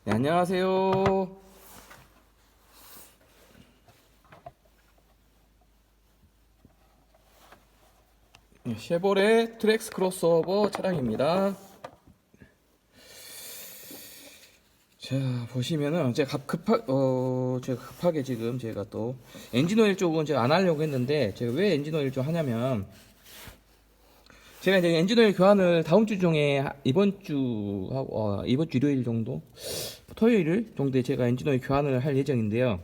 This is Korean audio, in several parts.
네, 안녕하세요. 네, 쉐보레 트랙스 크로스오버 차량입니다. 자, 보시면은 제가 급하게 지금 제가 또 엔진 오일 쪽은 제가 안 하려고 했는데, 제가 왜 엔진 오일 좀 하냐면, 제가 이제 엔진 오일 교환을 다음 주 중에 이번 주 하고 이번 주 일요일 정도, 토요일 정도에 제가 엔진 오일 교환을 할 예정인데요.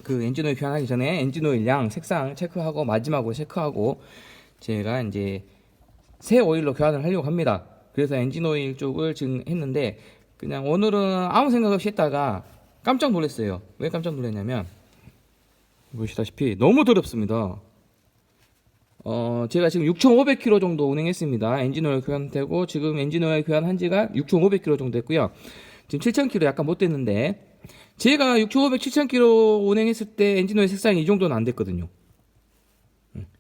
그 엔진 오일 교환하기 전에 엔진 오일 양, 색상 체크하고 마지막으로 체크하고 제가 이제 새 오일로 교환을 하려고 합니다. 그래서 엔진 오일 쪽을 지금 했는데 그냥 오늘은 아무 생각 없이 했다가 깜짝 놀랐어요. 왜 깜짝 놀랐냐면 보시다시피 너무 더럽습니다. 제가 지금 6,500km 정도 운행했습니다. 엔진 오일 교환되고 지금 엔진 오일 교환한 지가 6,500km 정도 됐고요. 지금 7,000km 약간 못 됐는데 제가 6,500, 7,000km 운행했을 때 엔진 오일 색상이 이 정도는 안 됐거든요.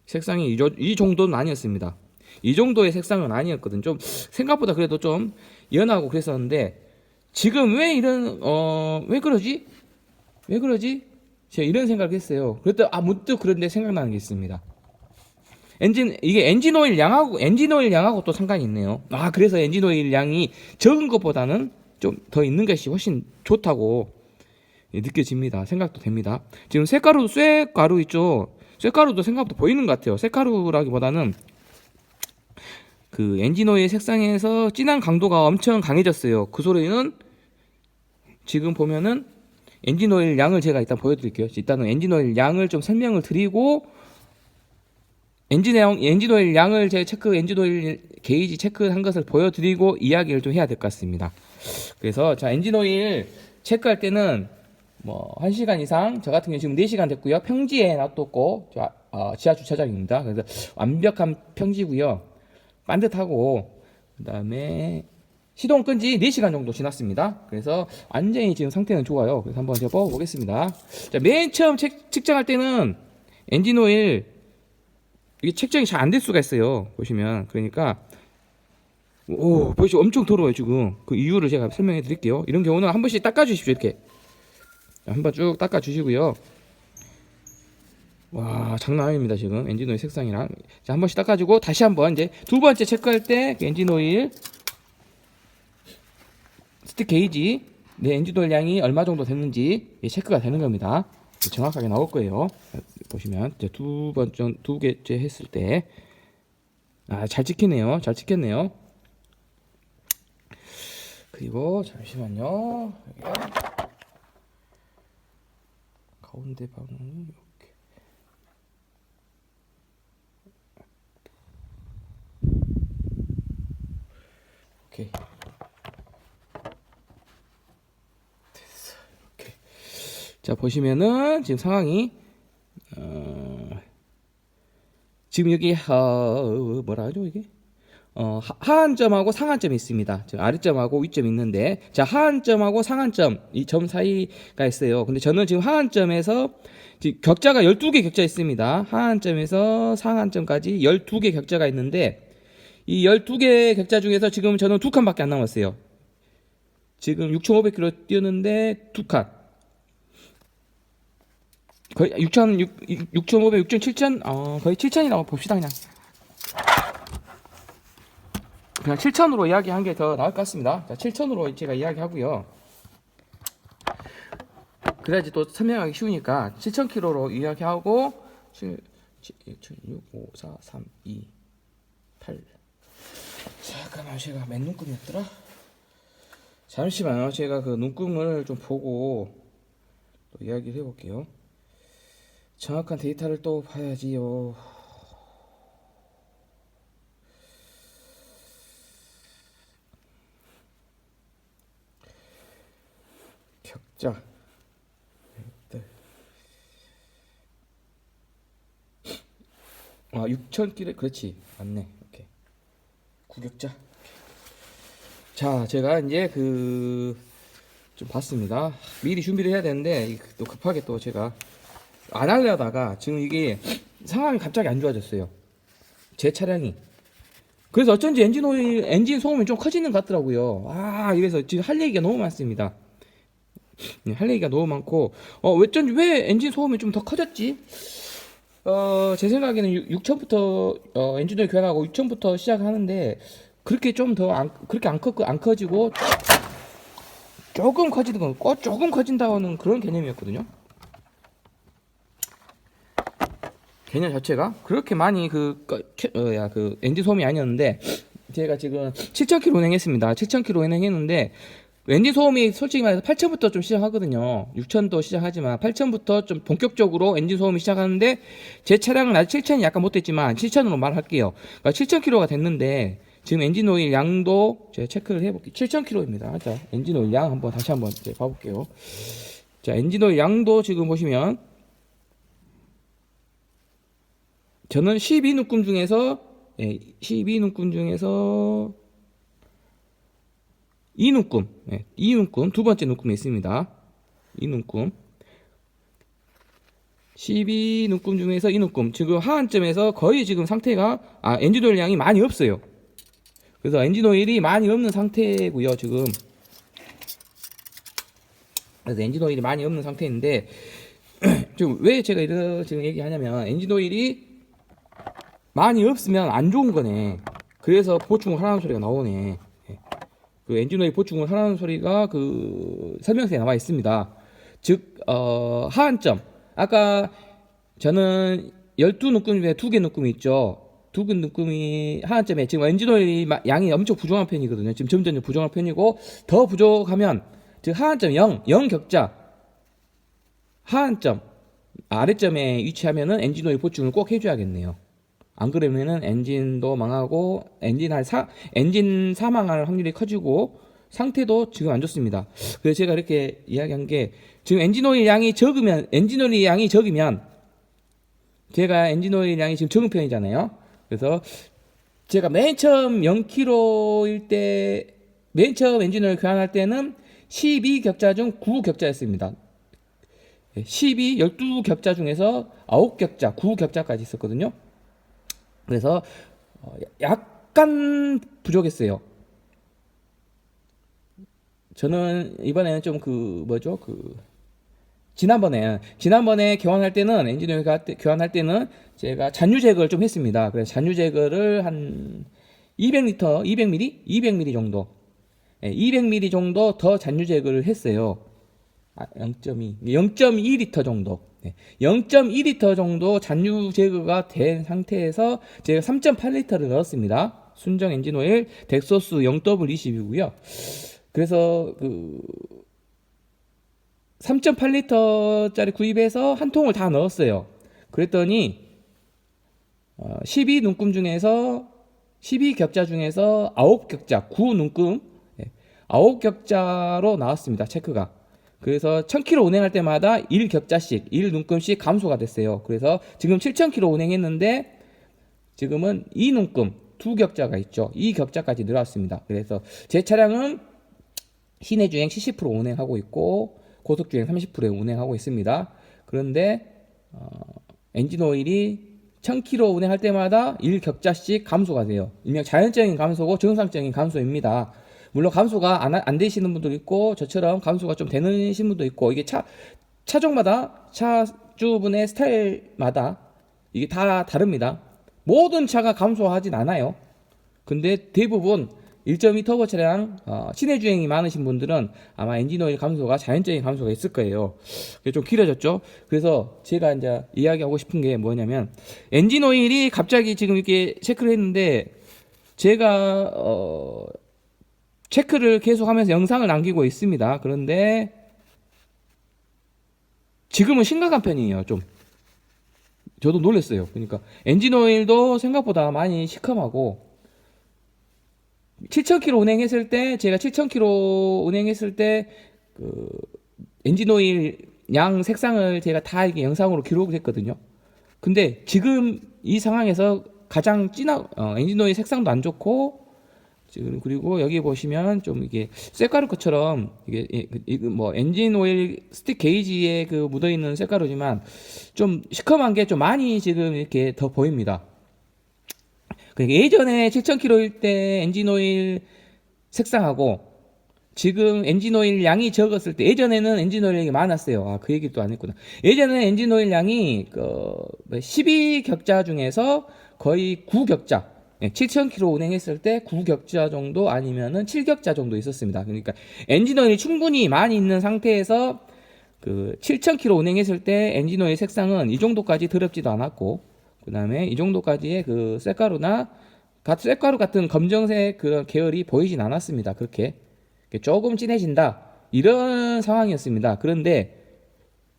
색상이 이 정도는 아니었습니다. 이 정도의 색상은 아니었거든. 좀 생각보다 그래도 좀 연하고 그랬었는데 지금 왜 그러지? 왜 그러지? 제가 이런 생각을 했어요. 그랬더니 문득 그런데 생각나는 게 있습니다. 이게 엔진 오일 양하고 또 상관이 있네요. 그래서 엔진 오일 양이 적은 것보다는 좀 더 있는 것이 훨씬 좋다고 느껴집니다. 생각도 됩니다. 지금 쇠가루 있죠? 쇠가루도 생각보다 보이는 것 같아요. 쇠가루라기보다는 그 엔진 오일 색상에서 진한 강도가 엄청 강해졌어요. 그 소리는 지금 보면은 엔진 오일 양을 제가 일단 보여드릴게요. 일단은 엔진 오일 양을 좀 설명을 드리고 엔진 오일 양을 제가 엔진 오일 게이지 체크한 것을 보여드리고 이야기를 좀 해야 될 것 같습니다. 그래서 자, 엔진 오일 체크할 때는 뭐 1시간 이상, 저 같은 경우 지금 4시간 됐고요. 평지에 놔뒀고 지하 주차장입니다. 그래서 완벽한 평지고요. 반듯하고 그다음에 시동 끈 지 4시간 정도 지났습니다. 그래서 완전히 지금 상태는 좋아요. 그래서 한번 제가 뽑아보겠습니다. 자, 맨 처음 측정할 때는 엔진 오일 이게 측정이 잘 안 될 수가 있어요. 보시면 그러니까 보시죠. 엄청 더러워요 지금. 그 이유를 제가 설명해 드릴게요. 이런 경우는 한 번씩 닦아 주십시오. 이렇게 한번 쭉 닦아 주시고요. 와, 장난 아닙니다 지금 엔진 오일 색상이랑. 자, 한 번씩 닦아주고 다시 한번 이제 두 번째 체크할 때 그 엔진 오일 스틱 게이지 내 엔진 오일 양이 얼마 정도 됐는지 체크가 되는 겁니다. 정확하게 나올 거예요. 보시면 이제 두 개째 했을 때 잘 찍히네요. 잘 찍혔네요. 그리고 잠시만요. 가운데 방향이 이렇게. 오케이. 됐어. 이렇게. 자, 보시면은 지금 상황이 지금 여기 뭐라 하죠 이게? 하한점하고 상한점이 있습니다. 아래점하고 위점이 있는데, 자, 하한점하고 상한점, 이 점 사이가 있어요. 근데 저는 지금 하한점에서, 지금 격자가 12개 격자 있습니다. 하한점에서 상한점까지 12개 격자가 있는데, 이 12개 격자 중에서 지금 저는 2칸밖에 안 남았어요. 지금 6,500km 뛰었는데, 2칸. 거의 6,500, 6,000, 7,000, 거의 7,000이라고 봅시다, 그냥 7,000으로 이야기한 게 더 나을 것 같습니다. 자, 7,000으로 제가 이야기하고요. 그래야지 또 설명하기 쉬우니까 7,000km로 이야기하고 7, 6, 5, 4, 3, 2, 8. 잠깐만, 제가 맨 눈금이었더라? 잠시만요. 제가 그 눈금을 좀 보고 또 이야기를 해볼게요. 정확한 데이터를 또 봐야지요. 격자 6,000km, 그렇지, 맞네. 이렇게 구격자. 자, 제가 이제 좀 봤습니다. 미리 준비를 해야 되는데 또 급하게 또 제가 안 하려다가 지금 이게 상황이 갑자기 안 좋아졌어요. 제 차량이 그래서 어쩐지 엔진 소음이 좀 커지는 것 같더라고요. 이래서 지금 할 얘기가 너무 많습니다. 할 얘기가 너무 많고, 어쩐지 왜 엔진 소음이 좀 더 커졌지? 제 생각에는 6천부터 엔진 오일 교환하고 6천부터 시작하는데, 그렇게 좀 더 그렇게 안 커지고, 조금 커지는 건, 조금 커진다는 그런 개념이었거든요. 개념 자체가 그렇게 많이 그 엔진 소음이 아니었는데, 제가 지금 7,000km 운행했습니다. 7,000km 운행했는데, 엔진 소음이 솔직히 말해서 8,000부터 좀 시작하거든요. 6,000도 시작하지만 8,000부터 좀 본격적으로 엔진 소음이 시작하는데, 제 차량은 아직 7,000이 약간 못됐지만 7,000으로 말할게요. 그러니까 7,000km가 됐는데 지금 엔진 오일 양도 제가 체크를 해볼게요. 7,000km입니다. 자, 엔진 오일 양 한번 다시 한번 봐볼게요. 자, 엔진 오일 양도 지금 보시면 저는 12눈금 중에서 12눈금 중에서 2눈금, 2눈금, 두 번째 눈금이 있습니다. 2눈금. 12눈금 중에서 2눈금. 지금 하한점에서 거의 지금 상태가, 엔진 오일 양이 많이 없어요. 그래서 엔진 오일이 많이 없는 상태고요, 지금. 그래서 엔진 오일이 많이 없는 상태인데, 지금 왜 제가 이런 지금 얘기하냐면, 엔진 오일이 많이 없으면 안 좋은 거네. 그래서 보충을 하라는 소리가 나오네. 그 엔진 오일 보충을 하라는 소리가 그 설명서에 나와 있습니다. 즉, 하한점. 아까 저는 12눈금 중에 2개 눈금이 있죠. 2개 눈금이 하한점에 지금 엔진 오일 양이 엄청 부족한 편이거든요. 지금 점점 부족한 편이고, 더 부족하면, 즉 하한점 0 격자. 하한점, 아래점에 위치하면은 엔진 오일 보충을 꼭 해줘야겠네요. 안 그러면은 엔진도 망하고 엔진 사망할 확률이 커지고 상태도 지금 안 좋습니다. 그래서 제가 이렇게 이야기한 게 지금 엔진 오일 양이 적으면 제가 엔진 오일 양이 지금 적은 편이잖아요. 그래서 제가 맨 처음 0km일 때 맨 처음 엔진 오일 교환할 때는 12격자 중 9격자였습니다. 12격자 중에서 9격자, 9격자까지 있었거든요. 그래서 약간 부족했어요. 저는 이번에는 좀 지난번에 교환할 때는 엔진 오일 교환할 때는 제가 잔유 제거를 좀 했습니다. 그래서 잔유 제거를 한 200ml 정도, 200ml 정도 더 잔유 제거를 했어요. 0.2리터 정도. 0.2리터 정도 잔유 제거가 된 상태에서 제가 3.8리터를 넣었습니다. 순정 엔진 오일 덱소스 0W20이고요. 그래서 3.8리터짜리 구입해서 한 통을 다 넣었어요. 그랬더니 12눈금 중에서 12격자 중에서 9격자 9눈금 9격자로 나왔습니다. 체크가. 그래서 1000km 운행할 때마다 1격자씩 1눈금씩 감소가 됐어요. 그래서 지금 7000km 운행했는데 지금은 2눈금 2격자가 있죠. 2격자까지 늘어났습니다. 그래서 제 차량은 시내 주행 70% 운행하고 있고 고속 주행 30%에 운행하고 있습니다. 그런데 엔진 오일이 1000km 운행할 때마다 1격자씩 감소가 돼요. 일명 자연적인 감소고 정상적인 감소입니다. 물론 감소가 안 되시는 분도 있고 저처럼 감소가 좀 되는 분도 있고, 이게 차종마다 차주분의 스타일마다 이게 다 다릅니다. 모든 차가 감소하진 않아요. 근데 대부분 1.2 터보 차량 시내 주행이 많으신 분들은 아마 엔진 오일 감소가 자연적인 감소가 있을 거예요. 좀 길어졌죠. 그래서 제가 이제 이야기하고 싶은 게 뭐냐면, 엔진 오일이 갑자기 지금 이렇게 체크를 했는데 제가 체크를 계속하면서 영상을 남기고 있습니다. 그런데 지금은 심각한 편이에요. 좀 저도 놀랐어요. 그러니까 엔진 오일도 생각보다 많이 시커하고, 7000km 운행했을 때 제가 7000km 운행했을 때 엔진 오일 양 색상을 제가 다 이게 영상으로 기록을 했거든요. 근데 지금 이 상황에서 가장 진한 엔진 오일 색상도 안 좋고, 지금 그리고 여기 보시면 좀 이게 쇳가루 것처럼 이게 뭐 엔진 오일 스틱 게이지에 묻어 있는 쇳가루지만 좀 시커먼 게 좀 많이 지금 이렇게 더 보입니다. 그러니까 예전에 7,000km일 때 엔진오일 색상하고 지금 엔진오일 양이 적었을 때, 예전에는 엔진오일 양이 많았어요. 아, 그 얘기 또 안 했구나. 예전에는 엔진오일 양이 12격자 중에서 거의 9격자, 7,000km 운행했을 때 9격자 정도 아니면은 7격자 정도 있었습니다. 그러니까 엔진오일이 충분히 많이 있는 상태에서 그 7,000km 운행했을 때 엔진오일 색상은 이 정도까지 더럽지도 않았고, 그 다음에 이 정도까지의 그 쇳가루 같은 검정색 그런 계열이 보이진 않았습니다. 그렇게 조금 진해진다 이런 상황이었습니다. 그런데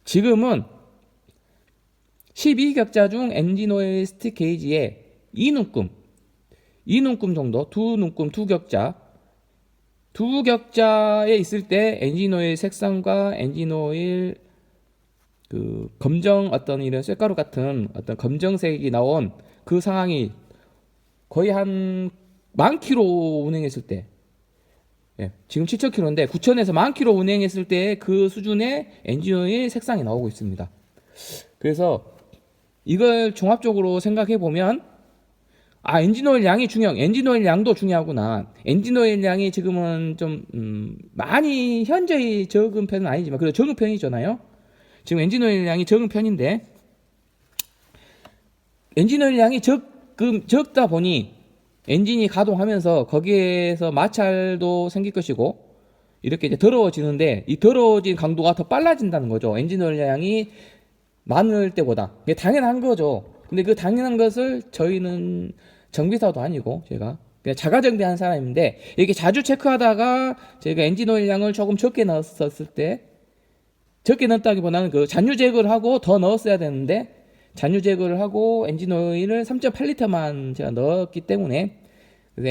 지금은 12격자 중 엔진오일 스틱 게이지에 2눈금 정도, 2눈금, 2격자에 있을 때 엔진오일 색상과 엔진오일 그 검정 어떤 이런 쇳가루 같은 어떤 검정색이 나온 그 상황이 거의 한 10,000km 운행했을 때, 지금 7,000km인데 9,000에서 10,000km 운행했을 때 그 수준의 엔진오일 색상이 나오고 있습니다. 그래서 이걸 종합적으로 생각해 보면, 아, 엔진오일 양이 엔진오일 양도 중요하구나. 엔진오일 양이 지금은 좀 많이 현저히 적은 편은 아니지만 그래도 적은 편이잖아요. 지금 엔진오일 양이 적은 편인데, 엔진오일 양이 적다 보니 엔진이 가동하면서 거기에서 마찰도 생길 것이고, 이렇게 이제 더러워지는데 이 더러워진 강도가 더 빨라진다는 거죠. 엔진오일 양이 많을 때보다. 이게 당연한 거죠. 근데 그 당연한 것을 저희는 정비사도 아니고 제가 그냥 자가 정비하는 사람인데, 이렇게 자주 체크하다가 제가 엔진오일 양을 조금 적게 넣었을 때, 적게 넣었다기보다는 그 잔유 제거를 하고 더 넣었어야 되는데, 잔유 제거를 하고 엔진오일을 3.8리터만 제가 넣었기 때문에, 그래서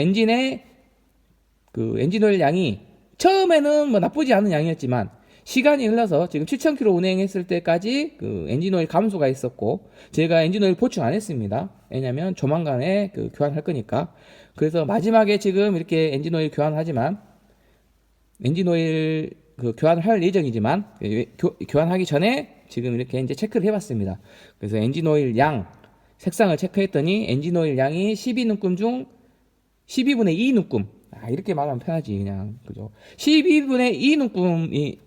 엔진오일 양이 처음에는 뭐 나쁘지 않은 양이었지만 시간이 흘러서 지금 7,000km 운행했을 때까지 그 엔진오일 감소가 있었고, 제가 엔진오일 보충 안 했습니다. 왜냐면 조만간에 그 교환할 거니까. 그래서 마지막에 지금 이렇게 엔진오일 교환을 할 예정이지만, 교환하기 전에 지금 이렇게 이제 체크를 해봤습니다. 그래서 엔진오일 양 색상을 체크했더니 엔진오일 양이 12눈금 중 12분의 2눈금, 이렇게 말하면 편하지 그냥, 그죠? 12분의 2눈금이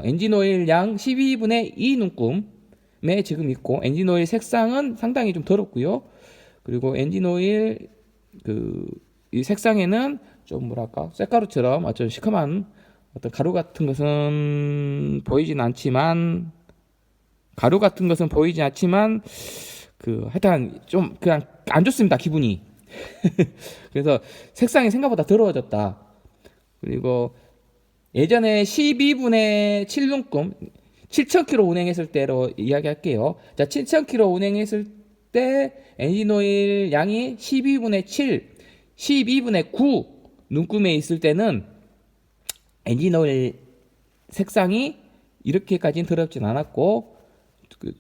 엔진오일 양 12분의 2눈금에 지금 있고, 엔진오일 색상은 상당히 좀 더럽고요. 그리고 엔진오일 이 색상에는 좀 뭐랄까 쇳가루처럼 어떤 시커먼 어떤 가루 같은 것은 보이진 않지만 하여튼 좀 그냥 안 좋습니다, 기분이. 그래서 색상이 생각보다 더러워졌다. 그리고 예전에 12분의 7눈금, 7,000km 운행했을 때로 이야기할게요. 자, 7,000km 운행했을 때 엔진오일 양이 12분의 7, 12분의 9 눈금에 있을 때는 엔진오일 색상이 이렇게까지는 더럽진 않았고,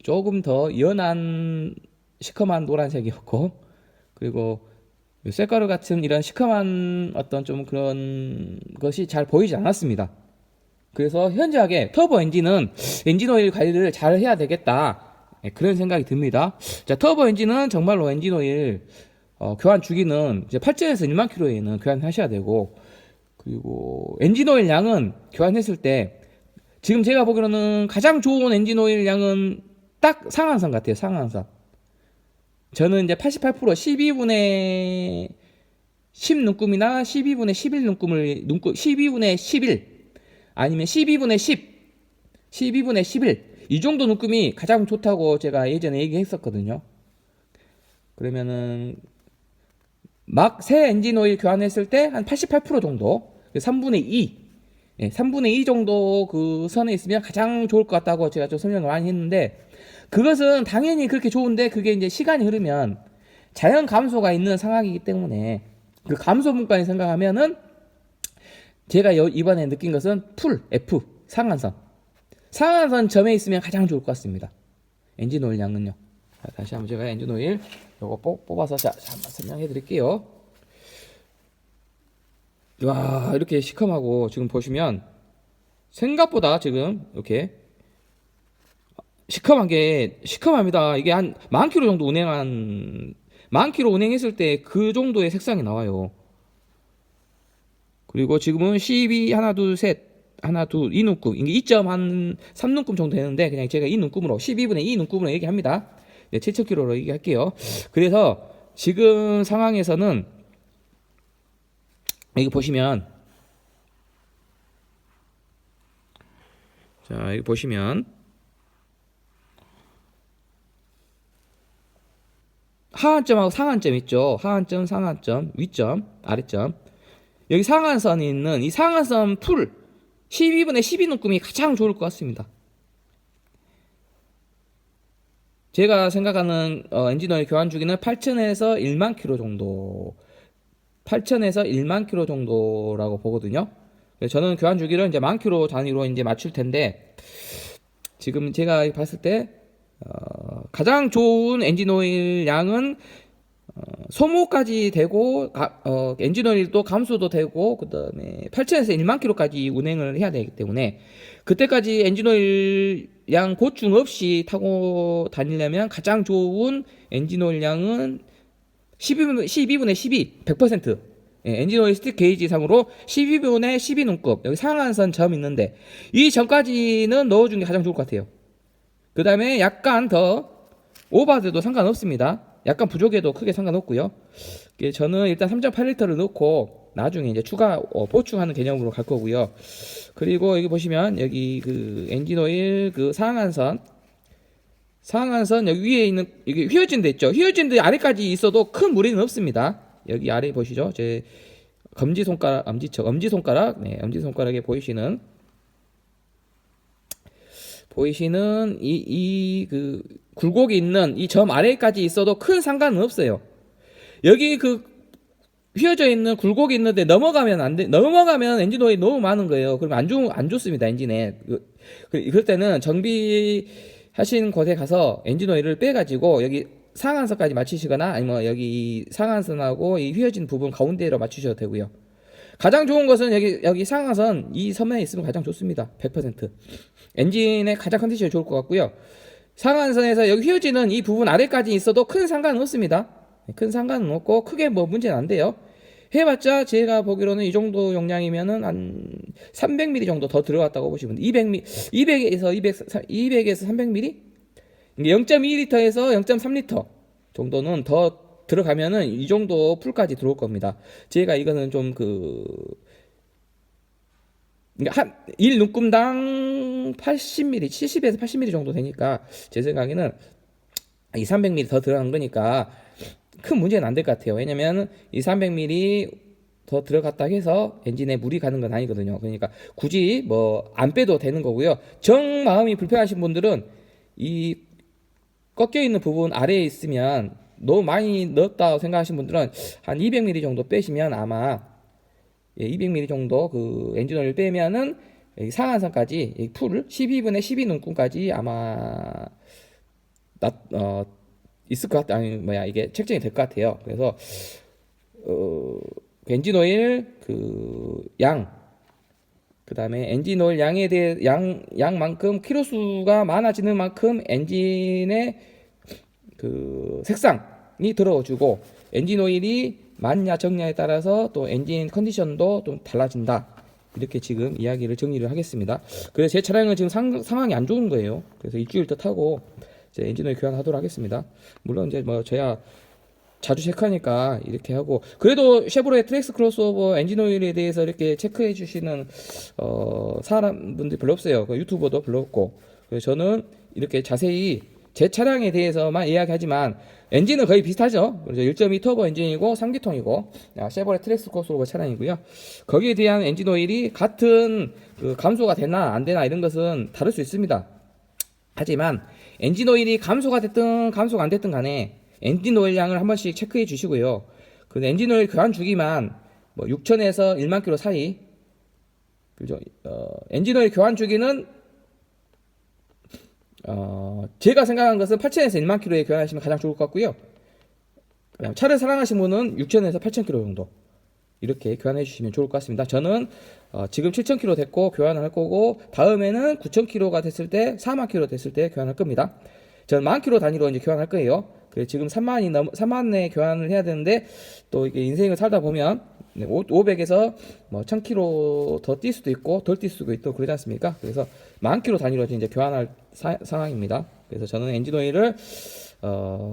조금 더 연한 시커먼 노란색이었고, 그리고 쇳가루 같은 이런 시커먼 어떤 좀 그런 것이 잘 보이지 않았습니다. 그래서 현저하게 터보 엔진은 엔진오일 관리를 잘 해야 되겠다, 그런 생각이 듭니다. 자, 터보 엔진은 정말로 엔진오일 교환 주기는 이제 8,000에서 1만 km에는 교환하셔야 되고, 그리고 엔진오일 양은 교환했을 때 지금 제가 보기로는 가장 좋은 엔진오일 양은 딱 상한선 같아요. 상한선. 저는 이제 88% 12분의 10 눈금이나 12분의 11 눈금을 12분의 11 아니면 12분의 10, 12분의 11 이 정도 눈금이 가장 좋다고 제가 예전에 얘기했었거든요. 그러면은 막 새 엔진오일 교환했을 때 한 88% 정도, 3분의 2, 3분의 2 정도 그 선에 있으면 가장 좋을 것 같다고 제가 좀 설명을 많이 했는데, 그것은 당연히 그렇게 좋은데 그게 이제 시간이 흐르면 자연 감소가 있는 상황이기 때문에 그 감소 분까지 생각하면은 제가 이번에 느낀 것은 F 상한선 점에 있으면 가장 좋을 것 같습니다. 엔진오일 양은요. 자, 다시 한번 제가 엔진오일 요거 뽑아서 한번 설명해 드릴게요. 와, 이렇게 시커하고 지금 보시면 생각보다 지금 이렇게 시커먼 게 시커합니다. 이게 한 10,000km 정도 만 킬로 운행했을 때 그 정도의 색상이 나와요. 그리고 지금은 12 하나 둘 셋 하나 둘 2눈금 이게 2.3눈금 정도 되는데 그냥 제가 2눈금으로 12분의 2눈금으로 얘기합니다. 네, 7,000km로 얘기할게요. 그래서 지금 상황에서는 여기 보시면 자 여기 보시면 하한점하고 상한점 있죠. 하한점, 상한점, 위점, 아래점. 여기 상한선이 있는 이 상한선 풀 12분의 12눈금이 가장 좋을 것 같습니다. 제가 생각하는 엔진오일 교환 주기는 8,000에서 1만 킬로 정도 8,000에서 1만 킬로 정도라고 보거든요. 저는 교환 주기를 이제 만 킬로 단위로 이제 맞출 텐데 지금 제가 봤을 때 가장 좋은 엔진오일 양은 소모까지 되고 엔진오일도 감소도 되고 그 다음에 8,000에서 1만 킬로까지 운행을 해야 되기 때문에 그때까지 엔진오일 양 보충 없이 타고 다니려면 가장 좋은 엔진오일 양은 12분의 12 100% 엔진오일 스틱 게이지 상으로 12분의 12눈급 여기 상한선 점 있는데 이 점까지는 넣어주는 게 가장 좋을 것 같아요. 그 다음에 약간 더 오버돼도 상관없습니다. 약간 부족해도 크게 상관없고요. 저는 일단 3.8리터를 넣고 나중에 이제 추가 보충하는 개념으로 갈 거고요. 그리고 여기 보시면 여기 그 엔진오일 그 상한선 여기 위에 있는 여기 휘어진 데 있죠. 휘어진 데 아래까지 있어도 큰 무리는 없습니다. 여기 아래 보시죠. 제 검지손가락 엄지손가락 네, 엄지손가락에 보이시는 이 그 굴곡이 있는 이 점 아래까지 있어도 큰 상관은 없어요. 여기 그 휘어져 있는 굴곡이 있는데 넘어가면 안 돼. 넘어가면 엔진 오일이 너무 많은 거예요. 그러면 안 좋습니다, 엔진에. 그럴 때는 정비하신 곳에 가서 엔진 오일을 빼가지고 여기 상한선까지 맞추시거나 아니면 여기 상한선하고 이 휘어진 부분 가운데로 맞추셔도 되고요. 가장 좋은 것은 여기 상한선 이 선면에 있으면 가장 좋습니다. 100%. 엔진의 가장 컨디션이 좋을 것 같고요. 상한선에서 여기 휘어지는 이 부분 아래까지 있어도 큰 상관은 없습니다. 큰 상관은 없고 크게 뭐 문제는 안 돼요. 해봤자 제가 보기로는 이 정도 용량이면은 한 300ml 정도 더 들어갔다고 보시면 200에서 300ml? 0.2리터에서 0.3리터 정도는 더 들어가면은 이 정도 풀까지 들어올 겁니다. 제가 이거는 좀 한 1눈금당 80ml, 70에서 80ml 정도 되니까 제 생각에는 이 300ml 더 들어간 거니까 큰 문제는 안 될 것 같아요. 왜냐면 이 300ml 더 들어갔다 해서 엔진에 물이 가는 건 아니거든요. 그러니까 굳이 뭐 안 빼도 되는 거고요. 정 마음이 불편하신 분들은 이 꺾여 있는 부분 아래에 있으면 너무 많이 넣었다고 생각하시는 분들은 한 200ml 정도 빼시면 아마 200ml 정도 그 엔진오일 빼면은 상한선까지 풀을 12분의 12눈금까지 아마 있을 것 같아. 아니 이게 책정이 될 것 같아요. 그래서 엔진오일 그 다음에 엔진오일 양에 대해 양만큼 키로수가 많아지는 만큼 엔진의 그 색상이 들어주고 엔진오일이 많냐 적냐에 따라서 또 엔진 컨디션도 좀 달라진다. 이렇게 지금 이야기를 정리를 하겠습니다. 그래서 제 차량은 지금 상황이 안 좋은 거예요. 그래서 일주일 더 타고 이제 엔진오일 교환하도록 하겠습니다. 물론 이제 뭐 저야 자주 체크하니까 이렇게 하고 그래도 쉐보레 트랙스 크로스오버 엔진오일에 대해서 이렇게 체크해 주시는 사람분들이 별로 없어요. 그 유튜버도 별로 없고 그래서 저는 이렇게 자세히 제 차량에 대해서만 이야기하지만 엔진은 거의 비슷하죠. 1.2 터보 엔진이고 3기통이고 쉐보레 트랙스 크로스오버 차량이고요. 거기에 대한 엔진오일이 같은 그 감소가 되나 안 되나 이런 것은 다를 수 있습니다. 하지만 엔진오일이 감소가 됐든 감소가 안 됐든 간에 엔진오일 양을 한 번씩 체크해 주시고요. 그 엔진오일 교환 주기만 뭐 6,000에서 1만 킬로 사이. 그죠? 엔진오일 교환 주기는 제가 생각한 것은 8,000에서 1만 킬로에 교환하시면 가장 좋을 것 같고요. 차를 사랑하시는 분은 6,000에서 8,000 킬로 정도 이렇게 교환해 주시면 좋을 것 같습니다. 저는 지금 7,000 킬로 됐고 교환을 할 거고 다음에는 9,000 킬로가 됐을 때 4만 킬로 됐을 때 교환할 겁니다. 저는 1만 킬로 단위로 이제 교환할 거예요. 그래 지금 3만에 교환을 해야 되는데 또 이게 인생을 살다 보면 500에서 뭐 1000km 더 뛸 수도 있고 덜 뛸 수도 있고 그러지 않습니까? 그래서 10,000km 단위로 이제 교환할 상황입니다. 그래서 저는 엔진 오일을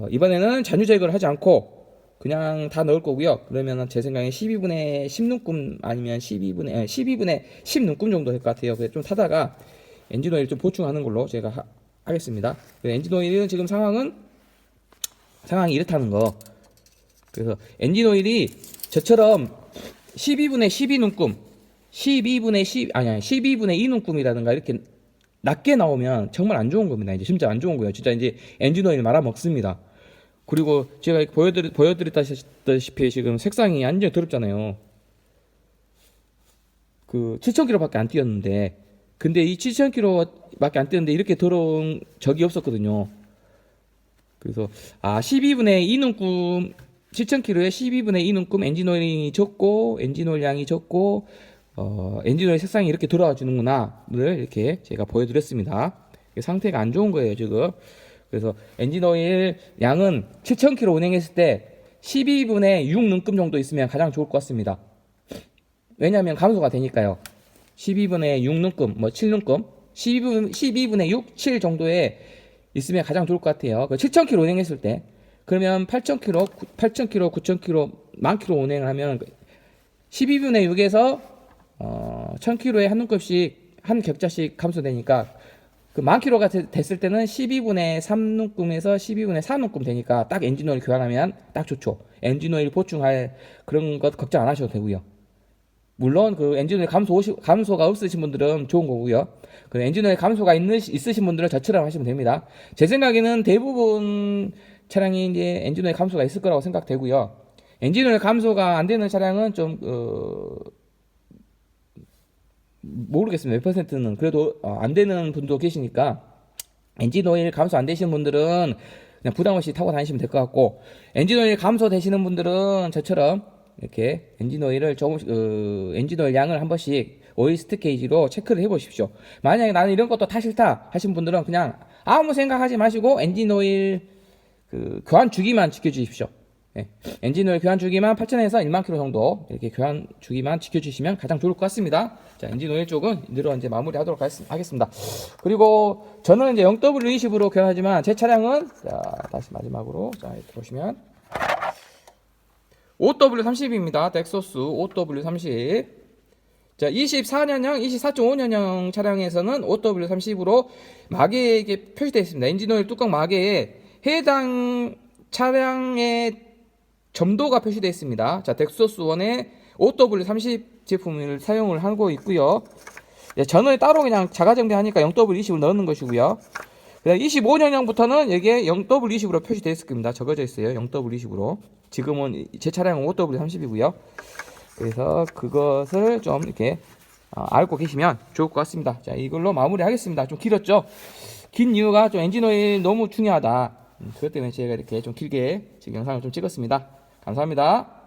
이번에는 잔유 제거를 하지 않고 그냥 다 넣을 거고요. 그러면은 제 생각에 12분의 10눈금 아니면 12분의 10눈금 정도 될 것 같아요. 그래서 좀 타다가 엔진 오일 좀 보충하는 걸로 제가 하겠습니다. 엔진 오일은 지금 상황이 이렇다는 거. 그래서 엔진 오일이 저처럼 12분의 12눈금, 12분의 2눈금이라든가 이렇게 낮게 나오면 정말 안 좋은 겁니다. 이제 진짜 안 좋은 거예요. 진짜 이제 엔진 오일 말아 먹습니다. 그리고 제가 보여드렸다시피 지금 색상이 완전 더럽잖아요. 그 7,000km밖에 안 뛰었는데, 근데 이 7,000km밖에 안 뛰었는데 이렇게 더러운 적이 없었거든요. 그래서 12분의 2눈금 7,000km에 12분의 2눈금 엔진 오일이 적고 엔진 오일 양이 적고 엔진 오일 색상이 이렇게 돌아와주는구나를 이렇게 제가 보여드렸습니다. 상태가 안 좋은 거예요 지금. 그래서 엔진 오일 양은 7,000km 운행했을 때 12분의 6눈금 정도 있으면 가장 좋을 것 같습니다. 왜냐하면 감소가 되니까요. 12분의 6눈금, 뭐 7눈금, 12분의 6, 7 정도에 있으면 가장 좋을 것 같아요. 7,000km 운행했을 때. 그러면 8,000km, 9,000km, 10,000km 운행을 하면 12분의 6에서 1,000km에 한 눈급씩, 한 격자씩 감소되니까 그 10,000km가 됐을 때는 12분의 3눈금에서 12분의 4눈금 되니까 딱 엔진 오일 교환하면 딱 좋죠. 엔진 오일 보충할 그런 것 걱정 안 하셔도 되고요. 물론 그 엔진 오일 감소가 없으신 분들은 좋은 거고요. 그 엔진 오일 감소가 있으신 분들은 저처럼 하시면 됩니다. 제 생각에는 대부분 차량이 이제 엔진 오일 감소가 있을 거라고 생각되고요. 엔진 오일 감소가 안 되는 차량은 좀 모르겠습니다. 몇 퍼센트는 그래도 안 되는 분도 계시니까 엔진 오일 감소 안 되시는 분들은 그냥 부담 없이 타고 다니시면 될 것 같고, 엔진 오일 감소 되시는 분들은 저처럼 이렇게 엔진 오일을 엔진 오일 양을 한 번씩 오일 스틱 게이지로 체크를 해 보십시오. 만약에 나는 이런 것도 타 싫다 하신 분들은 그냥 아무 생각하지 마시고 엔진 오일 교환 주기만 지켜주십시오. 네. 엔진 오일 교환 주기만 8,000에서 10,000km 정도 이렇게 교환 주기만 지켜주시면 가장 좋을 것 같습니다. 자, 엔진 오일 쪽은 이대로 이제 마무리하도록 하겠습니다. 그리고 저는 이제 0W20으로 교환하지만 제 차량은 자, 다시 마지막으로 자, 이렇게 보시면 5W30입니다. 덱소스 5W30. 자, 24년형, 24.5년형 차량에서는 5W30으로 마개에 표시되어 있습니다. 엔진 오일 뚜껑 마개에 해당 차량의 점도가 표시되어 있습니다. 자, 덱소스1의 5W30 제품을 사용을 하고 있고요. 저는 따로 그냥 자가정비하니까 0W20을 넣는 것이고요. 25년형부터는 여기에 0W20으로 표시되어 있을 겁니다. 적어져 있어요. 0W20으로. 지금은 제 차량은 5W30이고요. 그래서 그것을 좀 이렇게 알고 계시면 좋을 것 같습니다. 자, 이걸로 마무리하겠습니다. 좀 길었죠? 긴 이유가 좀 엔진오일 너무 중요하다. 그것 때문에 제가 이렇게 좀 길게 지금 영상을 좀 찍었습니다. 감사합니다.